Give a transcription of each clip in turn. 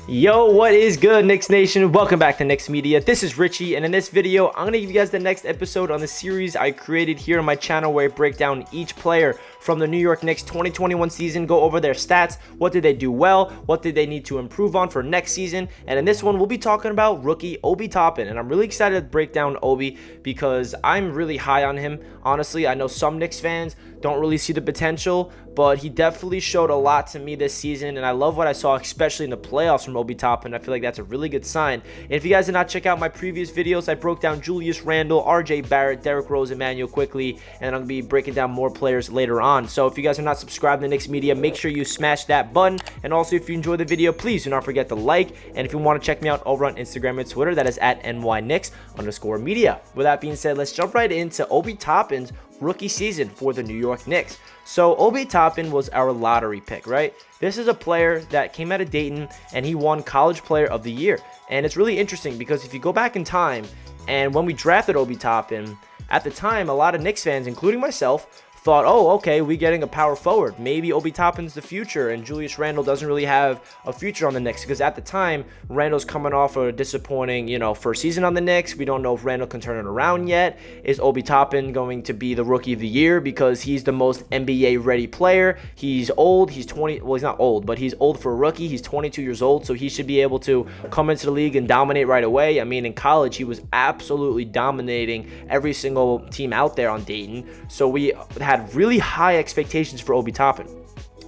Yo, what is good, Knicks Nation? Welcome back to Knicks Media. This is Richie, and in this video, I'm going to give you guys the next episode on the series I created here on my channel where I break down each player from the New York Knicks 2021 season, go over their stats, what did they do well, what did they need to improve on for next season, and in this one, we'll be talking about rookie Obi Toppin, and I'm really excited to break down Obi because I'm really high on him. Honestly, I know some Knicks fans don't really see the potential, but he definitely showed a lot to me this season, and I love what I saw, especially in the playoffs from Obi Toppin. I feel like that's a really good sign. And if you guys did not check out my previous videos, I broke down Julius Randle, RJ Barrett, Derrick Rose, Emmanuel quickly, and I'm going to be breaking down more players later on. So if you guys are not subscribed to Knicks Media, make sure you smash that button. And also, if you enjoyed the video, please do not forget to like. And if you want to check me out over on Instagram and Twitter, that is at NYKnicks_media. With that being said, let's jump right into Obi Toppin's rookie season for the New York Knicks. So Obi Toppin was our lottery pick, right? This is a player that came out of Dayton and he won College Player of the Year. And it's really interesting because if you go back in time and when we drafted Obi Toppin, at the time, a lot of Knicks fans, including myself, thought, oh, okay, we're getting a power forward. Maybe Obi Toppin's the future, and Julius Randle doesn't really have a future on the Knicks because at the time, Randle's coming off a disappointing, first season on the Knicks. We don't know if Randle can turn it around yet. Is Obi Toppin going to be the rookie of the year because he's the most NBA-ready player? He's old. He's 20. Well, he's not old, but he's old for a rookie. He's 22 years old, so he should be able to come into the league and dominate right away. I mean, in college, he was absolutely dominating every single team out there on Dayton. So we had really high expectations for Obi Toppin.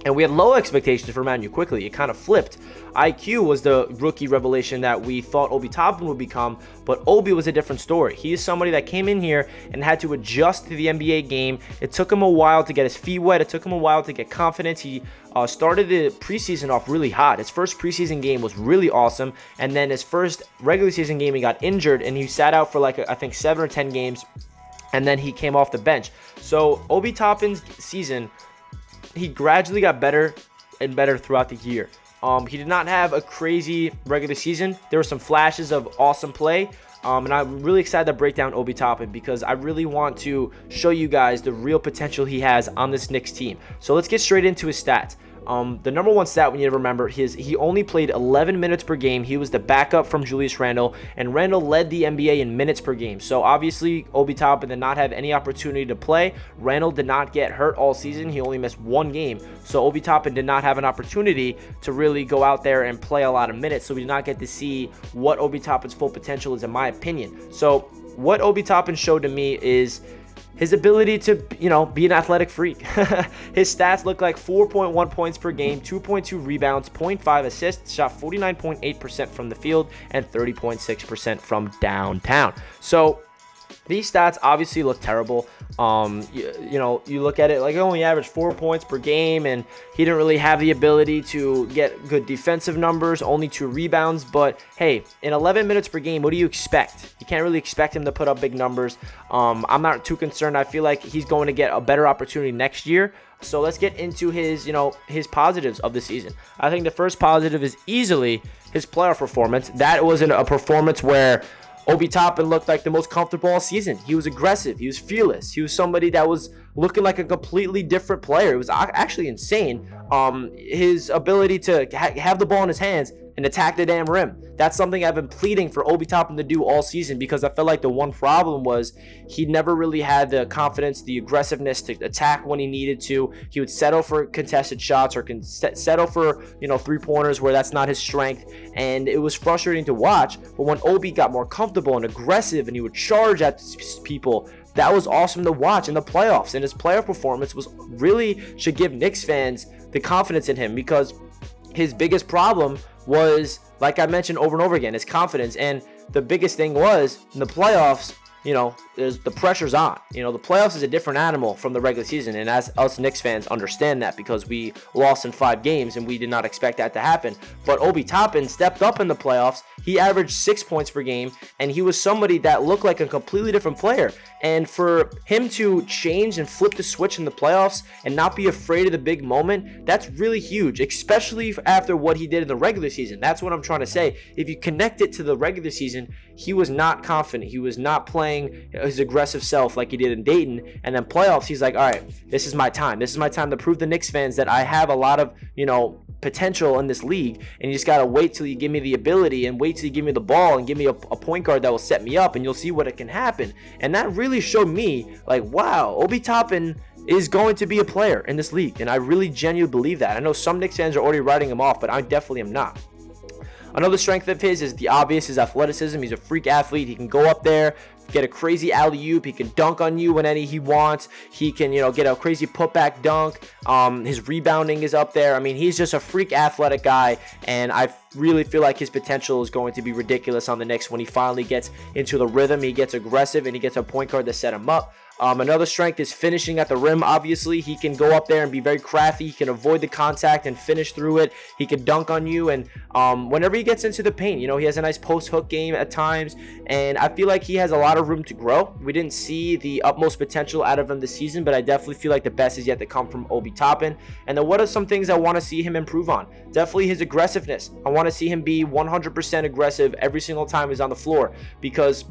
And we had low expectations for Emmanuel quickly. It kind of flipped. IQ was the rookie revelation that we thought Obi Toppin would become, but Obi was a different story. He is somebody that came in here and had to adjust to the NBA game. It took him a while to get his feet wet. It took him a while to get confidence. He started the preseason off really hot. His first preseason game was really awesome, and then his first regular season game, he got injured, and he sat out for I think 7 or 10 games, and then he came off the bench. So Obi Toppin's season, he gradually got better and better throughout the year. He did not have a crazy regular season. There were some flashes of awesome play. And I'm really excited to break down Obi Toppin because I really want to show you guys the real potential he has on this Knicks team. So let's get straight into his stats. The number one stat we need to remember is he only played 11 minutes per game. He was the backup from Julius Randle, and Randle led the NBA in minutes per game. So obviously, Obi Toppin did not have any opportunity to play. Randle did not get hurt all season. He only missed one game. So Obi Toppin did not have an opportunity to really go out there and play a lot of minutes. So we did not get to see what Obi Toppin's full potential is, in my opinion. So what Obi Toppin showed to me is his ability to, be an athletic freak. His stats look like 4.1 points per game, 2.2 rebounds, 0.5 assists, shot 49.8% from the field, and 30.6% from downtown. So these stats obviously look terrible. You look at it like he only averaged 4 points per game, and he didn't really have the ability to get good defensive numbers, only 2 rebounds. But hey, in 11 minutes per game, what do you expect? You can't really expect him to put up big numbers. I'm not too concerned. I feel like he's going to get a better opportunity next year. So let's get into his positives of the season. I think the first positive is easily his playoff performance. That wasn't a performance where Obi Toppin looked like the most comfortable all season. He was aggressive. He was fearless. He was somebody that was looking like a completely different player. It was actually insane. His ability to have the ball in his hands and attack the damn rim. That's something I've been pleading for Obi Toppin to do all season because I felt like the one problem was he never really had the confidence, the aggressiveness to attack when he needed to. He would settle for contested shots or settle for, three-pointers where that's not his strength. And it was frustrating to watch. But when Obi got more comfortable and aggressive and he would charge at people, that was awesome to watch in the playoffs. And his playoff performance should give Knicks fans the confidence in him because his biggest problem was, like I mentioned over and over again, his confidence. And the biggest thing was in the playoffs, the pressure's on. The playoffs is a different animal from the regular season. And as us Knicks fans understand that because we lost in 5 games and we did not expect that to happen. But Obi Toppin stepped up in the playoffs. He averaged 6 points per game, and he was somebody that looked like a completely different player. And for him to change and flip the switch in the playoffs and not be afraid of the big moment, that's really huge, especially after what he did in the regular season. That's what I'm trying to say. If you connect it to the regular season, he was not confident. He was not playing his aggressive self like he did in Dayton. And then playoffs, he's like, all right, this is my time. This is my time to prove the Knicks fans that I have a lot of, potential in this league, and you just gotta wait till you give me the ability and wait till you give me the ball and give me a point guard that will set me up, and you'll see what it can happen. And that really showed me, like, wow, Obi Toppin is going to be a player in this league, and I really genuinely believe that. I know some Knicks fans are already writing him off, but I definitely am not. Another strength of his is the obvious, his athleticism. He's a freak athlete. He can go up there, get a crazy alley-oop. He can dunk on you whenever he wants. He can, get a crazy putback dunk. His rebounding is up there. I mean, he's just a freak athletic guy, and I really feel like his potential is going to be ridiculous on the Knicks when he finally gets into the rhythm. He gets aggressive, and he gets a point guard to set him up. Another strength is finishing at the rim. Obviously, he can go up there and be very crafty. He can avoid the contact and finish through it. He can dunk on you, and whenever he gets into the paint, he has a nice post-hook game at times, and I feel like he has a lot of room to grow. We didn't see the utmost potential out of him this season, but I definitely feel like the best is yet to come from Obi Toppin. And then what are some things I want to see him improve on? Definitely his aggressiveness. I want to see him be 100% aggressive every single time he's on the floor, because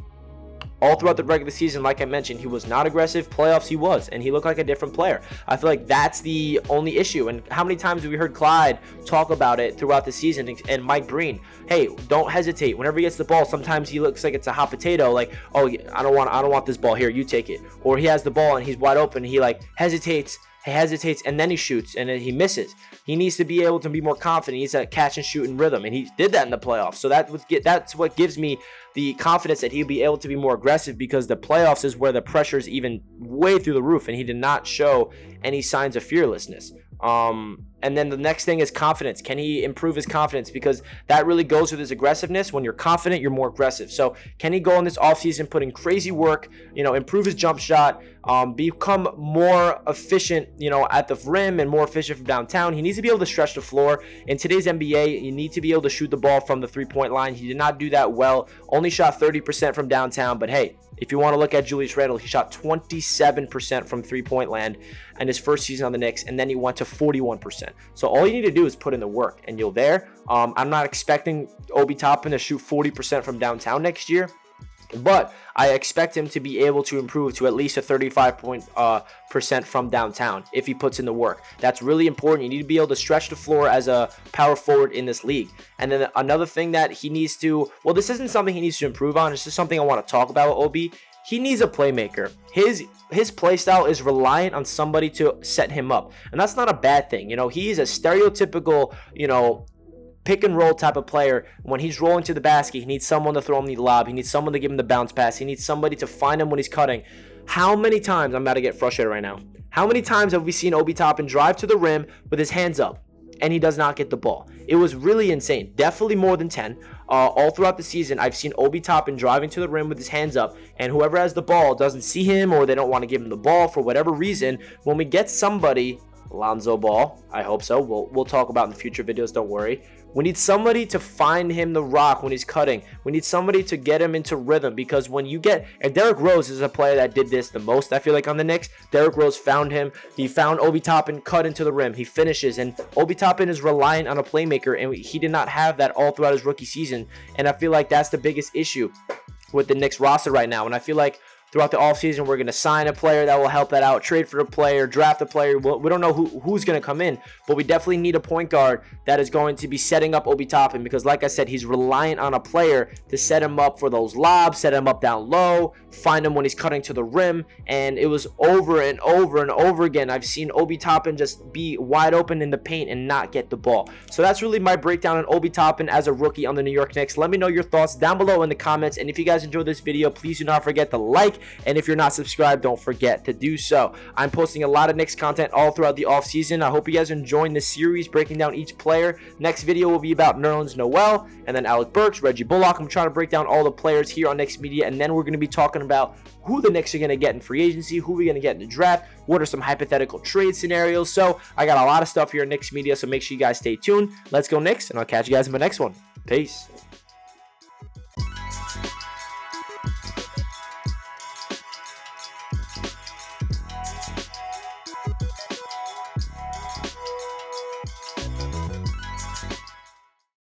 all throughout the regular season, like I mentioned, he was not aggressive. Playoffs, he was, and he looked like a different player. I feel like that's the only issue. And how many times have we heard Clyde talk about it throughout the season, and Mike Breen? Hey, don't hesitate. Whenever he gets the ball, sometimes he looks like it's a hot potato. Like, oh, I don't want this ball here. You take it. Or he has the ball and he's wide open. And he hesitates. He hesitates, and then he shoots, and then he misses. He needs to be able to be more confident. He needs that catch and shoot in rhythm, and he did that in the playoffs. So that's what gives me the confidence that he'll be able to be more aggressive, because the playoffs is where the pressure is even way through the roof, and he did not show any signs of fearlessness. And then the next thing is confidence. Can he improve his confidence? Because that really goes with his aggressiveness. When you're confident, you're more aggressive. So can he go in this offseason, put in crazy work, improve his jump shot, become more efficient, at the rim, and more efficient from downtown? He needs to be able to stretch the floor. In today's NBA, you need to be able to shoot the ball from the three-point line. He did not do that well. Only shot 30% from downtown, but hey, if you want to look at Julius Randle, he shot 27% from three-point land in his first season on the Knicks, and then he went to 41%. So all you need to do is put in the work, and you're there. I'm not expecting Obi Toppin to shoot 40% from downtown next year, but I expect him to be able to improve to at least a 35% from downtown if he puts in the work. That's really important. You need to be able to stretch the floor as a power forward in this league. And then another thing that he needs to, well, this isn't something he needs to improve on. It's just something I want to talk about with Obi. He needs a playmaker. His play style is reliant on somebody to set him up, and that's not a bad thing. He's a stereotypical, pick and roll type of player. When he's rolling to the basket, he needs someone to throw him the lob. He needs someone to give him the bounce pass. He needs somebody to find him when he's cutting. How many times, I'm about to get frustrated right now, how many times have we seen Obi Toppin drive to the rim with his hands up, and he does not get the ball? It was really insane. Definitely more than 10. All throughout the season, I've seen Obi Toppin driving to the rim with his hands up, and whoever has the ball doesn't see him, or they don't want to give him the ball for whatever reason. When we get somebody, Lonzo Ball, I hope so. We'll talk about in the future videos, don't worry. We need somebody to find him the rock when he's cutting. We need somebody to get him into rhythm, because when you get, and Derrick Rose is a player that did this the most, I feel like, on the Knicks. Derrick Rose found him. He found Obi Toppin, cut into the rim. He finishes, and Obi Toppin is reliant on a playmaker, and he did not have that all throughout his rookie season. And I feel like that's the biggest issue with the Knicks roster right now. And I feel like throughout the offseason, we're going to sign a player that will help that out, trade for a player, draft a player. We don't know who's going to come in, but we definitely need a point guard that is going to be setting up Obi Toppin, because like I said, he's reliant on a player to set him up for those lobs, set him up down low, find him when he's cutting to the rim. And it was over and over and over again. I've seen Obi Toppin just be wide open in the paint and not get the ball. So that's really my breakdown on Obi Toppin as a rookie on the New York Knicks. Let me know your thoughts down below in the comments. And if you guys enjoyed this video, please do not forget to like. And if you're not subscribed, don't forget to do so. I'm posting a lot of Knicks content all throughout the offseason. I hope you guys are enjoying this series, breaking down each player. Next video will be about Nerlens Noel, and then Alec Burks, Reggie Bullock. I'm trying to break down all the players here on Knicks Media, and then we're going to be talking about who the Knicks are going to get in free agency, who we're going to get in the draft, what are some hypothetical trade scenarios. So I got a lot of stuff here on Knicks Media, so make sure you guys stay tuned. Let's go Knicks, and I'll catch you guys in my next one. Peace.